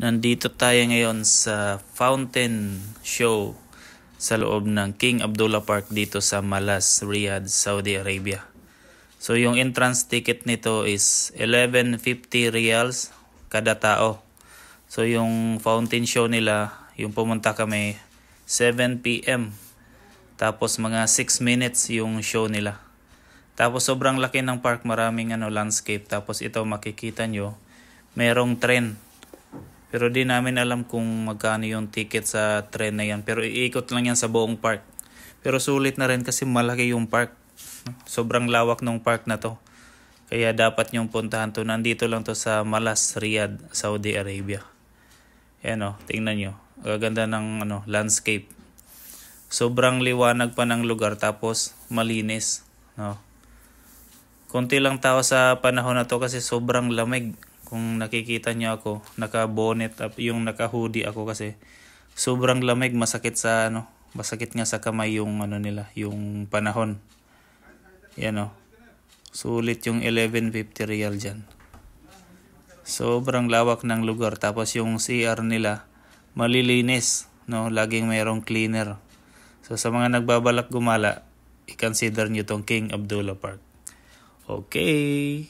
Nandito tayo ngayon sa Fountain Show sa loob ng King Abdullah Park dito sa Malas, Riyadh, Saudi Arabia. So yung entrance ticket nito is 1150 riyals kada tao. So yung fountain show nila, yung pumunta kami 7 PM. Tapos mga 6 minutes yung show nila. Tapos sobrang laki ng park, maraming landscape. Tapos ito makikita nyo, merong tren. Pero di namin alam kung magkano yung ticket sa tren na yan. Pero iikot lang yan sa buong park. Pero sulit na rin kasi malaki yung park. Sobrang lawak ng park na to. Kaya dapat nyong puntahan to. Nandito lang to sa Malas, Riyadh, Saudi Arabia. Ayan tingnan nyo. Gaganda ng landscape. Sobrang liwanag pa ng lugar tapos malinis. Konti lang tao sa panahon na to kasi sobrang lamig. Kung nakikita nyo ako, naka-bonnet up, yung naka-hoodie ako kasi sobrang lamig, masakit masakit nga sa kamay yung nila, yung panahon. Yan sulit yung 1150 riyal dyan. Sobrang lawak ng lugar, tapos yung CR nila malilinis, laging mayroong cleaner. So sa mga nagbabalak gumala, i-consider nyo tong King Abdullah Park. Okay.